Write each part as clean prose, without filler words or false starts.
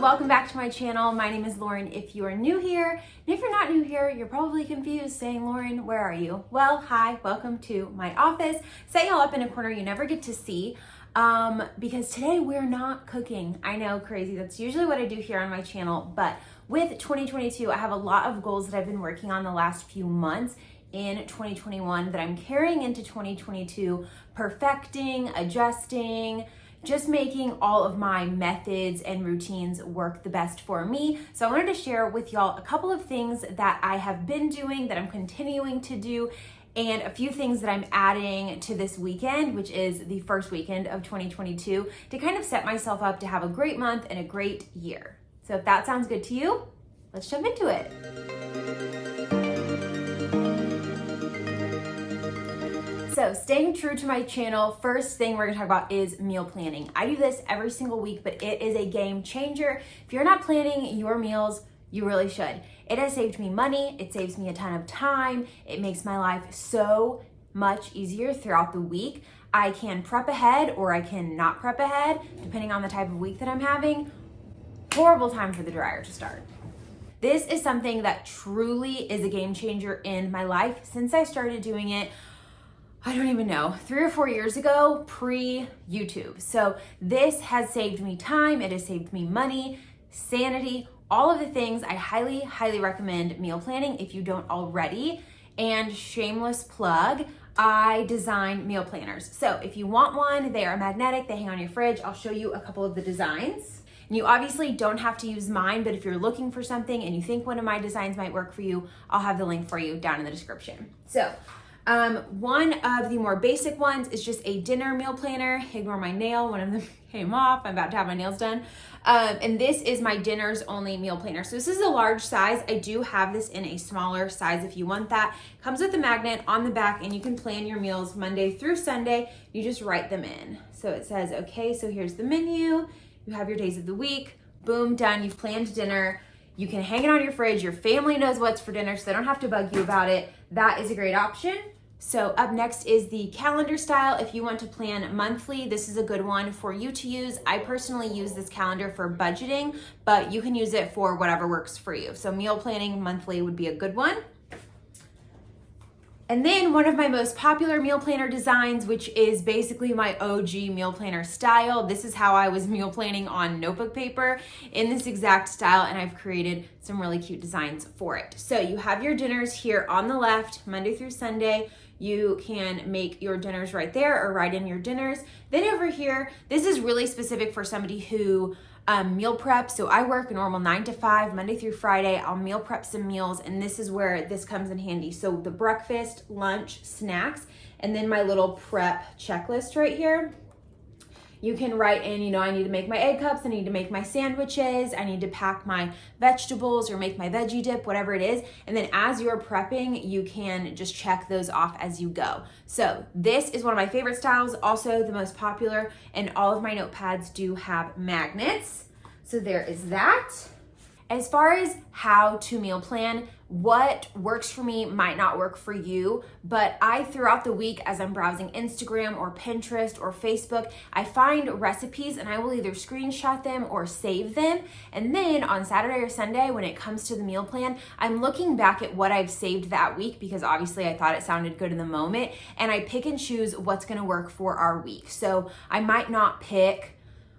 welcome back to my channel. My name is Lauren if you are new here. And if you're not new here, you're probably confused saying, Lauren, where are you? Well, hi, welcome to my office. Set y'all up in a corner you never get to see because today we're not cooking. I know, crazy. That's usually what I do here on my channel, but with 2022, I have a lot of goals that I've been working on the last few months in 2021 that I'm carrying into 2022, perfecting, adjusting, just making all of my methods and routines work the best for me. So I wanted to share with y'all a couple of things that I have been doing, that I'm continuing to do, and a few things that I'm adding to this weekend, which is the first weekend of 2022, to kind of set myself up to have a great month and a great year. So if that sounds good to you, let's jump into it. So staying true to my channel, first thing we're gonna talk about is meal planning. I do this every single week, but it is a game changer. If you're not planning your meals, you really should. It has saved me money, it saves me a ton of time, it makes my life so much easier throughout the week. I can prep ahead or I can not prep ahead, depending on the type of week that I'm having. Horrible time for the dryer to start. This is something that truly is a game changer in my life since I started doing it. I don't even know, 3 or 4 years ago, pre-YouTube. So this has saved me time, it has saved me money, sanity, all of the things. I highly, highly recommend meal planning if you don't already. And shameless plug, I design meal planners. So if you want one, they are magnetic, they hang on your fridge. I'll show you a couple of the designs. And you obviously don't have to use mine, but if you're looking for something and you think one of my designs might work for you, I'll have the link for you down in the description. So one of the more basic ones is just a dinner meal planner. Ignore my nail, one of them came off. I'm about to have my nails done. And this is my dinners only meal planner. So this is a large size. I do have this in a smaller size if you want that. Comes with a magnet on the back and you can plan your meals Monday through Sunday. You just write them in. So it says, okay, so here's the menu. You have your days of the week. Boom, done. You've planned dinner. You can hang it on your fridge. Your family knows what's for dinner, so they don't have to bug you about it. That is a great option. So up next is the calendar style. If you want to plan monthly, this is a good one for you to use. I personally use this calendar for budgeting, but you can use it for whatever works for you. So meal planning monthly would be a good one. And then one of my most popular meal planner designs, which is basically my OG meal planner style. This is how I was meal planning on notebook paper, in this exact style, and I've created some really cute designs for it. So you have your dinners here on the left, Monday through Sunday. You can make your dinners right there or write in your dinners. Then over here, this is really specific for somebody who meal prep. So I work a normal 9 to 5, Monday through Friday. I'll meal prep some meals, and this is where this comes in handy. So the breakfast, lunch, snacks, and then my little prep checklist right here. You can write in, I need to make my egg cups, I need to make my sandwiches, I need to pack my vegetables or make my veggie dip, whatever it is. And then as you're prepping, you can just check those off as you go. So this is one of my favorite styles, also the most popular, and all of my notepads do have magnets. So there is that. As far as how to meal plan, what works for me might not work for you, but I, throughout the week, as I'm browsing Instagram or Pinterest or Facebook, I find recipes and I will either screenshot them or save them. And then on Saturday or Sunday, when it comes to the meal plan, I'm looking back at what I've saved that week because obviously I thought it sounded good in the moment, and I pick and choose what's gonna work for our week. So I might not pick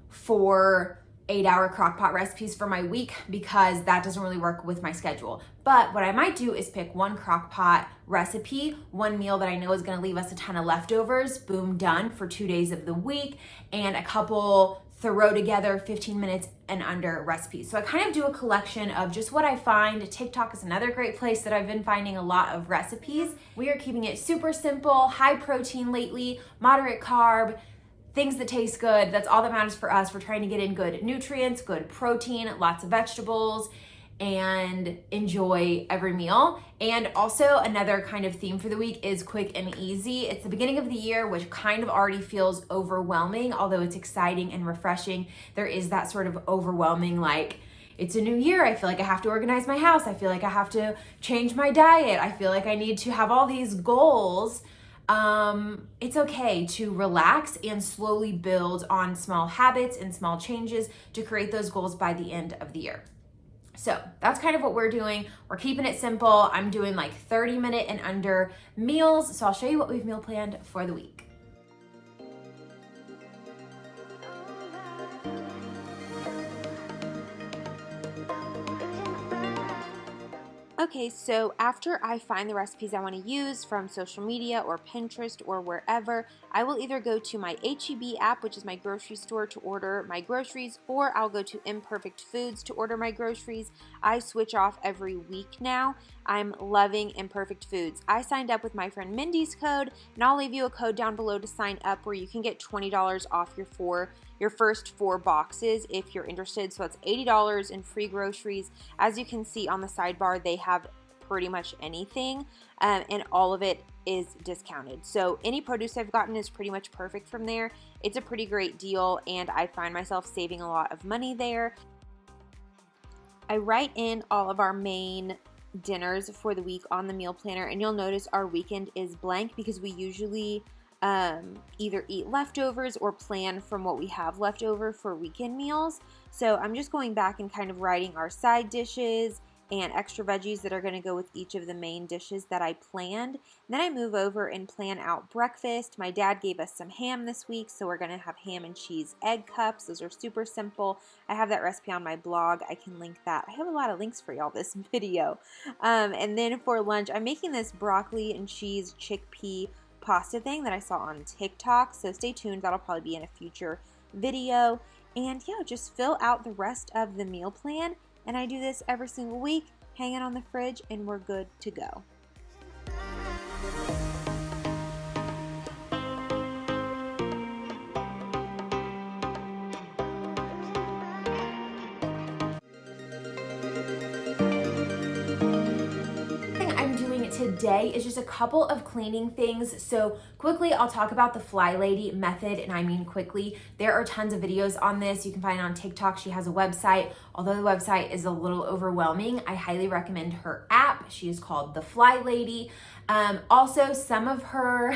4 8-hour crockpot recipes for my week because that doesn't really work with my schedule. But what I might do is pick one crockpot recipe, one meal that I know is gonna leave us a ton of leftovers, boom, done for 2 days of the week, and a couple throw together 15 minutes and under recipes. So I kind of do a collection of just what I find. TikTok is another great place that I've been finding a lot of recipes. We are keeping it super simple, high protein lately, moderate carb, things that taste good. That's all that matters for us. We're trying to get in good nutrients, good protein, lots of vegetables, and enjoy every meal. And also another kind of theme for the week is quick and easy. It's the beginning of the year, which kind of already feels overwhelming, although it's exciting and refreshing. There is that sort of overwhelming, like, it's a new year. I feel like I have to organize my house. I feel like I have to change my diet. I feel like I need to have all these goals. it's okay to relax and slowly build on small habits and small changes to create those goals by the end of the year. So that's kind of what we're doing. We're keeping it simple. I'm doing like 30-minute and under meals. So I'll show you what we've meal planned for the week. Okay, so after I find the recipes I want to use from social media or Pinterest or wherever, I will either go to my HEB app, which is my grocery store, to order my groceries, or I'll go to Imperfect Foods to order my groceries. I switch off every week now. I'm loving Imperfect Foods. I signed up with my friend Mindy's code, and I'll leave you a code down below to sign up where you can get $20 off your first 4 boxes if you're interested. So that's $80 in free groceries. As you can see on the sidebar, they have pretty much anything, and all of it is discounted. So any produce I've gotten is pretty much perfect from there. It's a pretty great deal, and I find myself saving a lot of money there. I write in all of our main dinners for the week on the meal planner, and you'll notice our weekend is blank because we usually either eat leftovers or plan from what we have left over for weekend meals. So I'm just going back and kind of writing our side dishes and extra veggies that are going to go with each of the main dishes that I planned. And then I move over and plan out breakfast. My dad gave us some ham this week, so we're going to have ham and cheese egg cups. Those are super simple. I have that recipe on my blog. I can link that. I have a lot of links for y'all this video. And then for lunch, I'm making this broccoli and cheese chickpea pasta thing that I saw on TikTok, so stay tuned. That'll probably be in a future video. And yeah, just fill out the rest of the meal plan, and I do this every single week. Hang it on the fridge and we're good to go. Today is just a couple of cleaning things. So quickly, I'll talk about the Fly Lady method, and I mean quickly. There are tons of videos on this. You can find it on TikTok. She has a website. Although the website is a little overwhelming, I highly recommend her app. She is called the Fly Lady. Also, some of her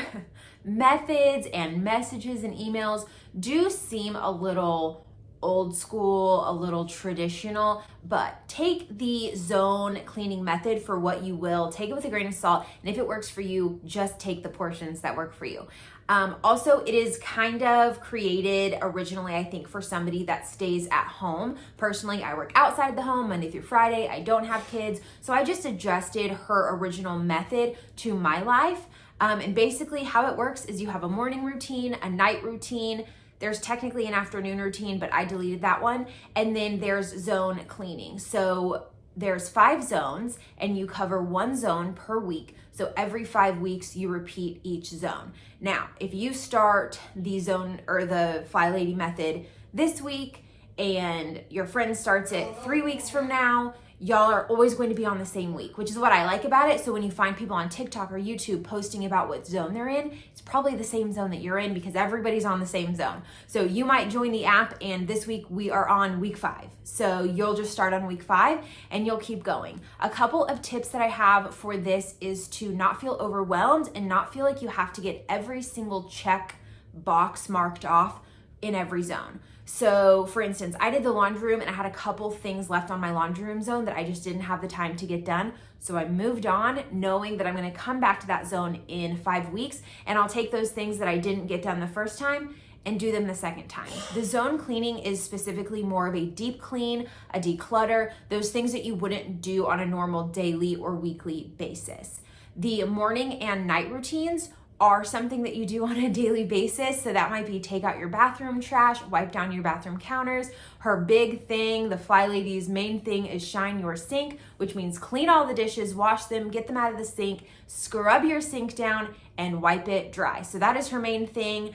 methods and messages and emails do seem a little old school, a little traditional, but take the zone cleaning method for what you will. Take it with a grain of salt, and if it works for you, just take the portions that work for you. Also, it is kind of created originally, I think, for somebody that stays at home. Personally, I work outside the home Monday through Friday. I don't have kids, so I just adjusted her original method to my life. And basically how it works is you have a morning routine, a night routine. There's technically an afternoon routine, but I deleted that one. And then there's zone cleaning. So there's 5 zones, and you cover 1 zone per week. So every 5 weeks, you repeat each zone. Now, if you start the zone or the Fly Lady method this week, and your friend starts it 3 weeks from now, y'all are always going to be on the same week, which is what I like about it. So when you find people on TikTok or YouTube posting about what zone they're in, it's probably the same zone that you're in because everybody's on the same zone. So you might join the app, and this week we are on week 5. So you'll just start on week 5 and you'll keep going. A couple of tips that I have for this is to not feel overwhelmed and not feel like you have to get every single check box marked off in every zone. So for instance, I did the laundry room and I had a couple things left on my laundry room zone that I just didn't have the time to get done. So I moved on knowing that I'm going to come back to that zone in 5 weeks, and I'll take those things that I didn't get done the first time and do them the second time. The zone cleaning is specifically more of a deep clean, a declutter, those things that you wouldn't do on a normal daily or weekly basis. The morning and night routines are something that you do on a daily basis. So that might be take out your bathroom trash, wipe down your bathroom counters. Her big thing, the Fly Lady's main thing, is shine your sink, which means clean all the dishes, wash them, get them out of the sink, scrub your sink down, and wipe it dry. So that is her main thing.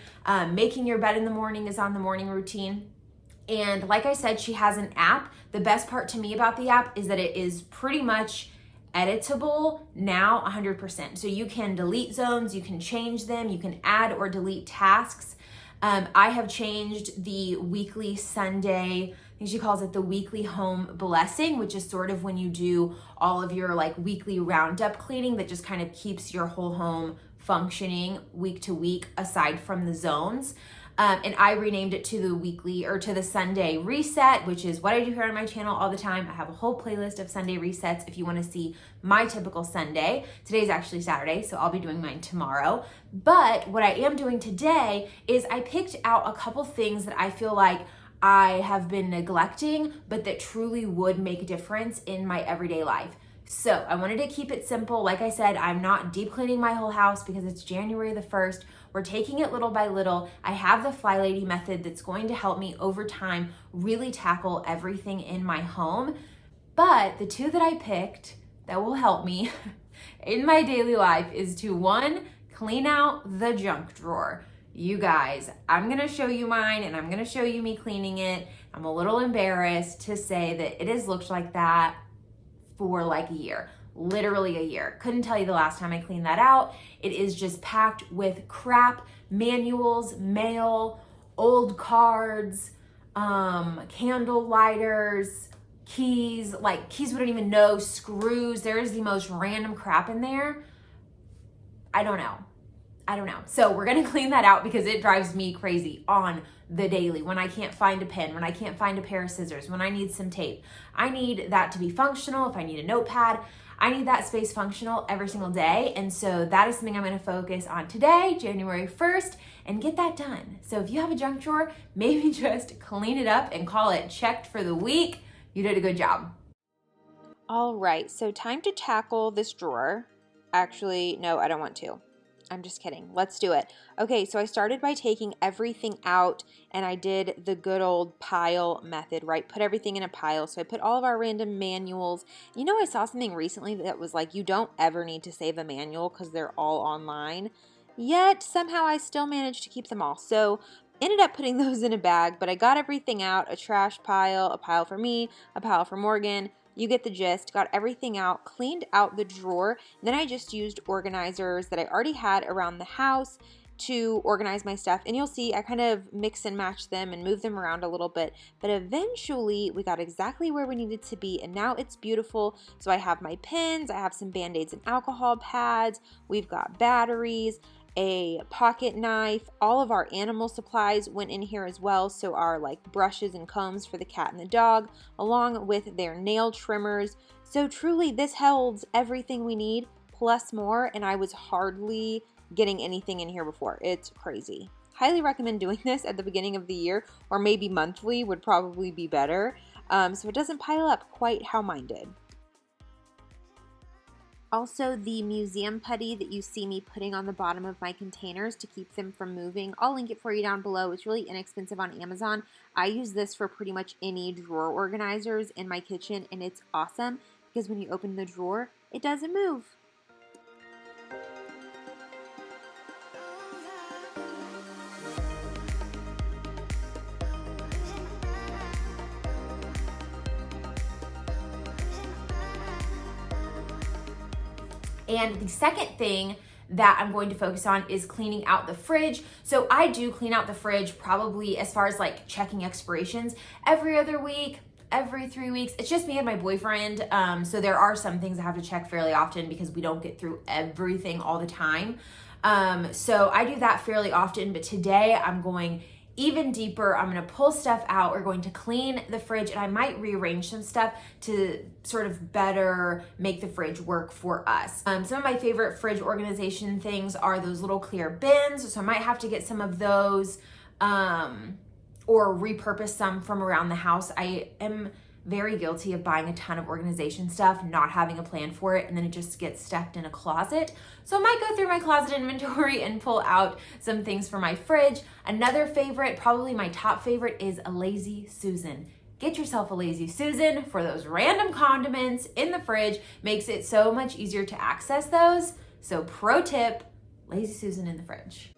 Making your bed in the morning is on the morning routine. And like I said, she has an app. The best part to me about the app is that it is pretty much editable now 100%. So you can delete zones, you can change them, you can add or delete tasks. I have changed the weekly Sunday, I think she calls it the weekly home blessing, which is sort of when you do all of your like weekly roundup cleaning that just kind of keeps your whole home functioning week to week aside from the zones. And I renamed it to the weekly or to the Sunday reset, which is what I do here on my channel all the time. I have a whole playlist of Sunday resets if you want to see my typical Sunday. Today's actually Saturday, so I'll be doing mine tomorrow. But what I am doing today is I picked out a couple things that I feel like I have been neglecting, but that truly would make a difference in my everyday life. So I wanted to keep it simple. Like I said, I'm not deep cleaning my whole house because it's January the 1st. We're taking it little by little. I have the Fly Lady method that's going to help me over time really tackle everything in my home. But the two that I picked that will help me in my daily life is to, one, clean out the junk drawer. You guys, I'm gonna show you mine and I'm gonna show you me cleaning it. I'm a little embarrassed to say that it has looked like that for like a year, literally a year. Couldn't tell you the last time I cleaned that out. It is just packed with crap, manuals, mail, old cards, candle lighters, keys, like keys we don't even know, screws. There is the most random crap in there. I don't know. So we're gonna clean that out because it drives me crazy on the daily. When I can't find a pen, when I can't find a pair of scissors, when I need some tape. I need that to be functional. If I need a notepad, I need that space functional every single day. And so that is something I'm gonna focus on today, January 1st, and get that done. So if you have a junk drawer, maybe just clean it up and call it checked for the week. You did a good job. All right, so time to tackle this drawer. Actually, no, I don't want to. I'm just kidding. Let's do it. Okay, so I started by taking everything out and I did the good old pile method, right? Put everything in a pile. So I put all of our random manuals. You know, I saw something recently that was like, you don't ever need to save a manual because they're all online. Yet somehow I still managed to keep them all. So ended up putting those in a bag, but I got everything out, a trash pile, a pile for me, a pile for Morgan. You get the gist. Got everything out, cleaned out the drawer. Then I just used organizers that I already had around the house to organize my stuff. And you'll see I kind of mix and match them and move them around a little bit. But eventually we got exactly where we needed to be and now it's beautiful. So I have my pens, I have some Band-Aids and alcohol pads, we've got batteries, a pocket knife, all of our animal supplies went in here as well, so our like brushes and combs for the cat and the dog, along with their nail trimmers. So truly this holds everything we need plus more, and I was hardly getting anything in here before. It's crazy. Highly recommend doing this at the beginning of the year, or maybe monthly would probably be better, so it doesn't pile up quite how mine did. Also, the museum putty that you see me putting on the bottom of my containers to keep them from moving, I'll link it for you down below. It's really inexpensive on Amazon. I use this for pretty much any drawer organizers in my kitchen, and it's awesome because when you open the drawer, it doesn't move. And the second thing that I'm going to focus on is cleaning out the fridge. So I do clean out the fridge probably, as far as like checking expirations, every other week, every 3 weeks. It's just me and my boyfriend. So there are some things I have to check fairly often because we don't get through everything all the time. So I do that fairly often, but today I'm going even deeper. I'm gonna pull stuff out. We're going to clean the fridge, and I might rearrange some stuff to sort of better make the fridge work for us. Some of my favorite fridge organization things are those little clear bins, so I might have to get some of those or repurpose some from around the house. I am very guilty of buying a ton of organization stuff, not having a plan for it, and then it just gets stuffed in a closet. So I might go through my closet inventory and pull out some things for my fridge. Another favorite, probably my top favorite, is a Lazy Susan. Get yourself a Lazy Susan for those random condiments in the fridge. Makes it so much easier to access those. So pro tip, Lazy Susan in the fridge.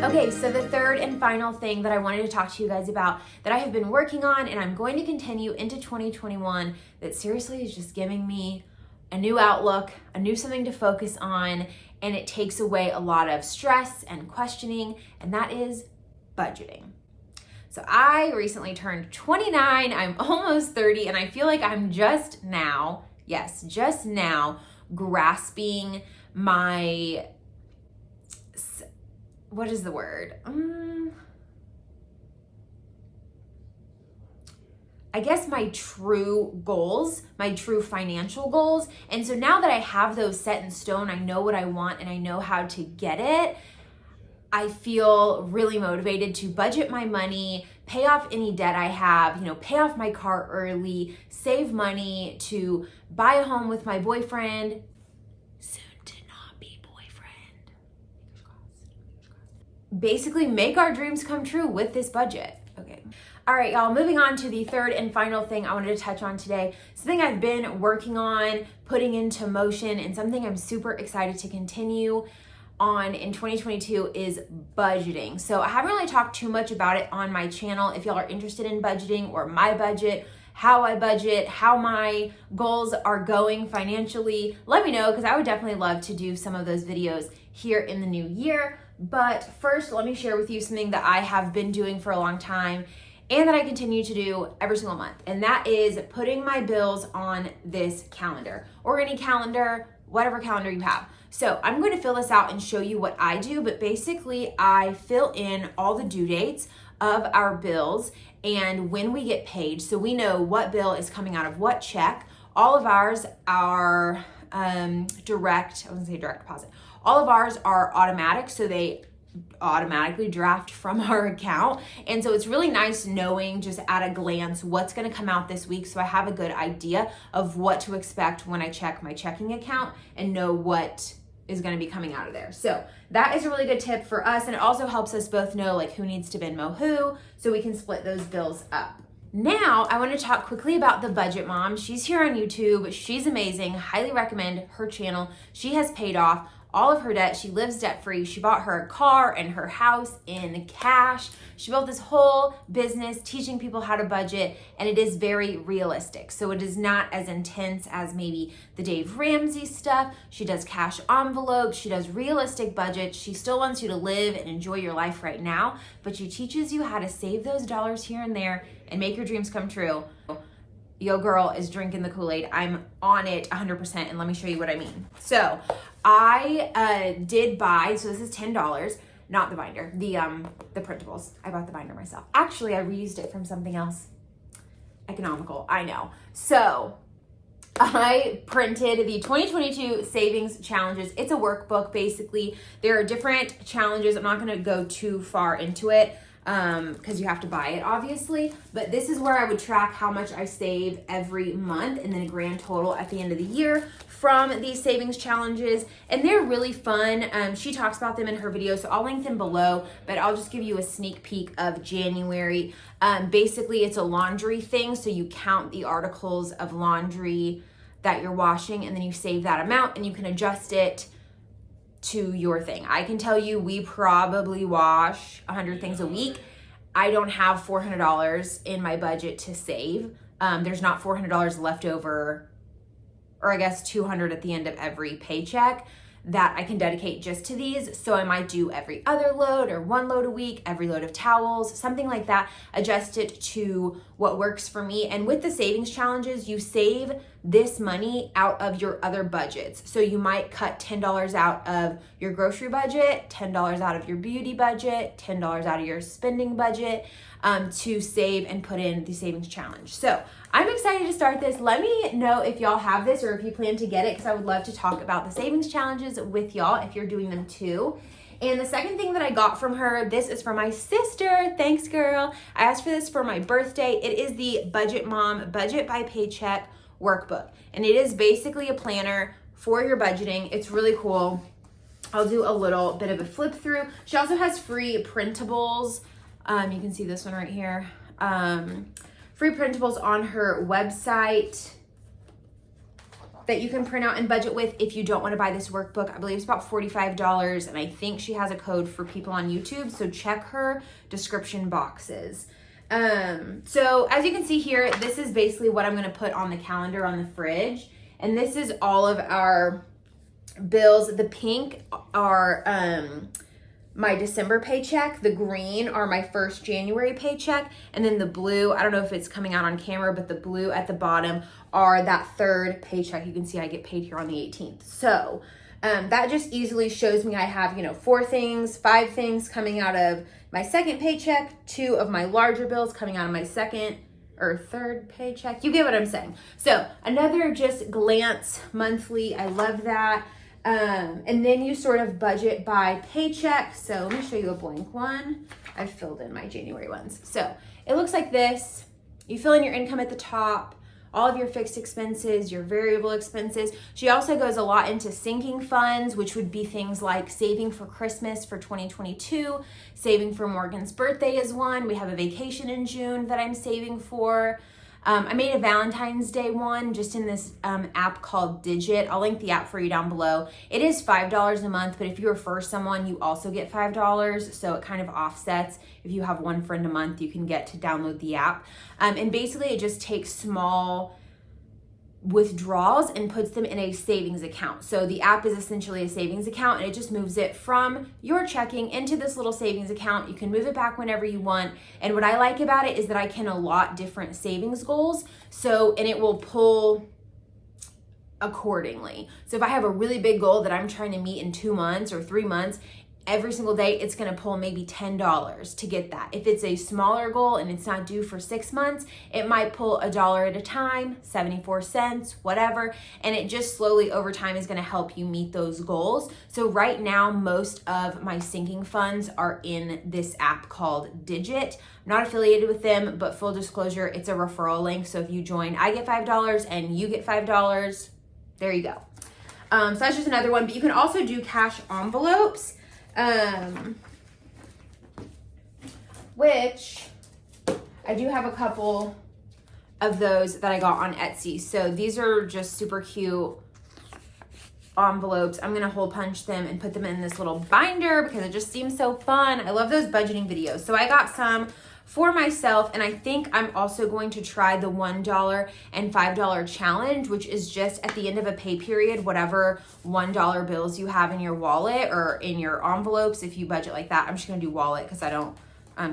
Okay, so the third and final thing that I wanted to talk to you guys about that I have been working on and I'm going to continue into 2021 that seriously is just giving me a new outlook, a new something to focus on, and it takes away a lot of stress and questioning, and that is budgeting. So I recently turned 29, I'm almost 30, and I feel like I'm just now yes, just now grasping my, what is the word? I guess my true goals, my true financial goals. And so now that I have those set in stone, I know what I want and I know how to get it, I feel really motivated to budget my money, pay off any debt I have, pay off my car early, save money to buy a home with my boyfriend, soon to not be boyfriend. Basically make our dreams come true with this budget. Okay. All right, y'all, moving on to the third and final thing I wanted to touch on today. Something I've been working on, putting into motion, and something I'm super excited to continue on in 2022 is budgeting. So I haven't really talked too much about it on my channel. If y'all are interested in budgeting or my budget, how I budget, how my goals are going financially, let me know, because I would definitely love to do some of those videos here in the new year. But first, let me share with you something that I have been doing for a long time and that I continue to do every single month. And that is putting my bills on this calendar, or any calendar, whatever calendar you have. So I'm going to fill this out and show you what I do, but basically I fill in all the due dates of our bills and when we get paid, so we know what bill is coming out of what check. All of ours are direct deposit. All of ours are automatic, so they automatically draft from our account. And so it's really nice knowing just at a glance what's going to come out this week, so I have a good idea of what to expect when I check my checking account and know what is going to be coming out of there. So that is a really good tip for us, and it also helps us both know like who needs to Venmo who, so we can split those bills up. Now I want to talk quickly about the Budget Mom. She's here on YouTube. She's amazing. Highly recommend her channel. She has paid off all of her debt. She lives debt-free. She bought her a car and her house in cash. She built this whole business teaching people how to budget, and it is very realistic. So it is not as intense as maybe the Dave Ramsey stuff. She does cash envelopes. She does realistic budgets. She still wants you to live and enjoy your life right now, but she teaches you how to save those dollars here and there and make your dreams come true. Yo girl is drinking the Kool-Aid. I'm on it 100%, and let me show you what I mean. So I did buy, so this is $10, not the binder, the printables. I bought the binder myself. Actually, I reused it from something else. Economical, I know. So I printed the 2022 savings challenges. It's a workbook, basically. There are different challenges. I'm not gonna go too far into it, because you have to buy it obviously, but this is where I would track how much I save every month and then a grand total at the end of the year from these savings challenges, and they're really fun. She talks about them in her video, so I'll link them below, but I'll just give you a sneak peek of January. Basically it's a laundry thing, so you count the articles of laundry that you're washing and then you save that amount and you can adjust it to your thing. I can tell you we probably wash 100 things a week. I don't have $400 in my budget to save. There's not $400 left over, or I guess $200 at the end of every paycheck that I can dedicate just to these. So I might do every other load or one load a week, every load of towels, something like that, adjust it to what works for me. And with the savings challenges, you save this money out of your other budgets. So you might cut $10 out of your grocery budget, $10 out of your beauty budget, $10 out of your spending budget, to save and put in the savings challenge. So I'm excited to start this. Let me know if y'all have this or if you plan to get it, because I would love to talk about the savings challenges with y'all if you're doing them too. And the second thing that I got from her, this is from my sister. Thanks, girl. I asked for this for my birthday. It is the Budget Mom Budget by Paycheck workbook. And it is basically a planner for your budgeting. It's really cool. I'll do a little bit of a flip through. She also has free printables. You can see this one right here. Free printables on her website that you can print out and budget with if you don't want to buy this workbook. I believe it's about $45, and I think she has a code for people on YouTube, so check her description boxes. So as you can see here, this is basically what I'm going to put on the calendar on the fridge, and this is all of our bills. The pink are my December paycheck, the green are my first January paycheck, and then the blue, I don't know if it's coming out on camera, but the blue at the bottom are that third paycheck. You can see I get paid here on the 18th. So that just easily shows me I have, 5 things coming out of my second paycheck, 2 of my larger bills coming out of my second or third paycheck. You get what I'm saying. So another just glance monthly. I love that. And then you sort of budget by paycheck. So let me show you a blank one. I've filled in my January ones. So it looks like this. You fill in your income at the top, all of your fixed expenses, your variable expenses. She also goes a lot into sinking funds, which would be things like saving for Christmas for 2022, saving for Morgan's birthday is one. We have a vacation in June that I'm saving for. I made a Valentine's Day one just in this app called Digit. I'll link the app for you down below. It is $5 a month, but if you refer someone, you also get $5. So it kind of offsets. If you have one friend a month, you can get to download the app. And basically it just takes small withdrawals and puts them in a savings account. So the app is essentially a savings account, and it just moves it from your checking into this little savings account. You can move it back whenever you want. And what I like about it is that I can allot different savings goals. And it will pull accordingly. So if I have a really big goal that I'm trying to meet in 2 months or 3 months, every single day it's going to pull maybe $10 to get that. If it's a smaller goal and it's not due for 6 months, it might pull $1 at a time, 74 cents, whatever. And it just slowly over time is going to help you meet those goals. So right now, most of my sinking funds are in this app called Digit. I'm not affiliated with them, but full disclosure, it's a referral link. So if you join, I get $5 and you get $5. There you go. So that's just another one, but you can also do cash envelopes. Which I do have a couple of those that I got on Etsy. So these are just super cute envelopes. I'm going to hole punch them and put them in this little binder because it just seems so fun. I love those budgeting videos. So I got some for myself, and I think I'm also going to try the $1 and $5 challenge, which is just at the end of a pay period, whatever $1 bills you have in your wallet or in your envelopes. If you budget like that, I'm just gonna do wallet because I don't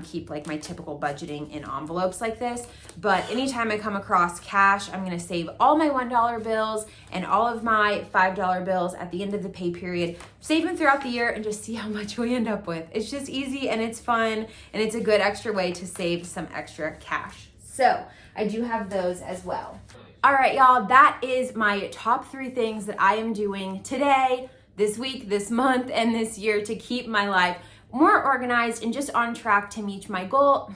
keep like my typical budgeting in envelopes like this. But anytime I come across cash, I'm gonna save all my $1 bills and all of my $5 bills at the end of the pay period, save them throughout the year and just see how much we end up with. It's just easy and it's fun and it's a good extra way to save some extra cash. So I do have those as well. All right, y'all, that is my top 3 things that I am doing today, this week, this month, and this year to keep my life more organized and just on track to meet my goals,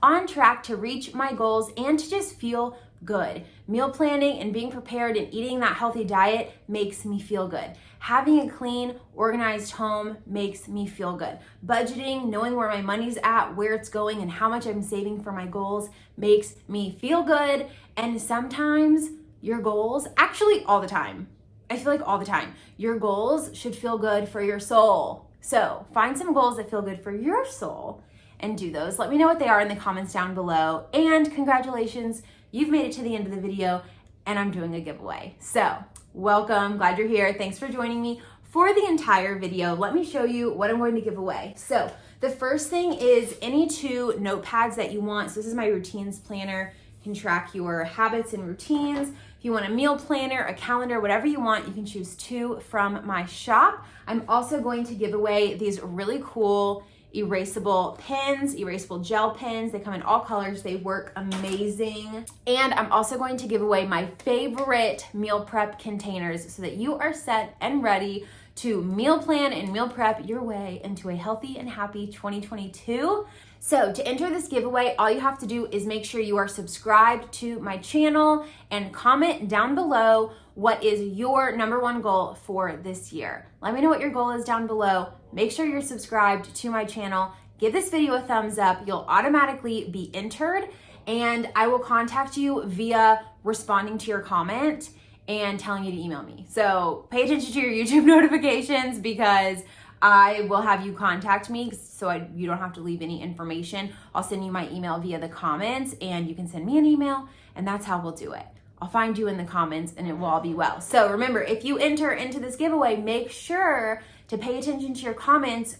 on track to reach my goals and to just feel good. Meal planning and being prepared and eating that healthy diet makes me feel good. Having a clean, organized home makes me feel good. Budgeting, knowing where my money's at, where it's going, and how much I'm saving for my goals makes me feel good. And sometimes your goals, actually all the time, I feel like all the time, your goals should feel good for your soul. So find some goals that feel good for your soul and do those. Let me know what they are in the comments down below. And congratulations, you've made it to the end of the video and I'm doing a giveaway. So welcome, glad you're here. Thanks for joining me for the entire video. Let me show you what I'm going to give away. So the first thing is any 2 notepads that you want. So this is my routines planner. You can track your habits and routines. If you want a meal planner, a calendar, whatever you want, you can choose 2 from my shop. I'm also going to give away these really cool erasable pens, erasable gel pens. They come in all colors. They work amazing. And I'm also going to give away my favorite meal prep containers so that you are set and ready to meal plan and meal prep your way into a healthy and happy 2022. So to enter this giveaway, all you have to do is make sure you are subscribed to my channel and comment down below what is your #1 goal for this year. Let me know what your goal is down below. Make sure you're subscribed to my channel. Give this video a thumbs up. You'll automatically be entered and I will contact you via responding to your comment and telling you to email me. So pay attention to your YouTube notifications because I will have you contact me so you don't have to leave any information. I'll send you my email via the comments and you can send me an email and that's how we'll do it. I'll find you in the comments and it will all be well. So remember, if you enter into this giveaway, make sure to pay attention to your comments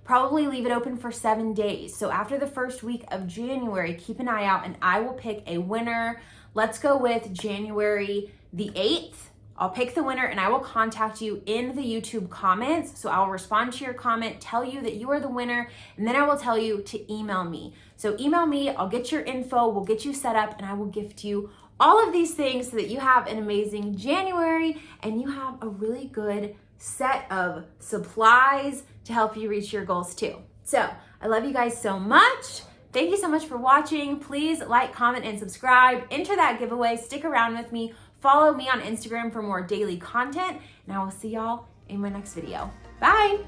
probably leave it open for 7 days. So after the first week of January, keep an eye out and I will pick a winner let's go with January the 8th. I'll pick the winner and I will contact you in the YouTube comments. So I'll respond to your comment, tell you that you are the winner, and then I will tell you to email me. So email me, I'll get your info, we'll get you set up, and I will gift you all of these things so that you have an amazing January and you have a really good set of supplies to help you reach your goals too. So I love you guys so much. Thank you so much for watching. Please like, comment, and subscribe. Enter that giveaway. Stick around with me. Follow me on Instagram for more daily content, and I will see y'all in my next video. Bye.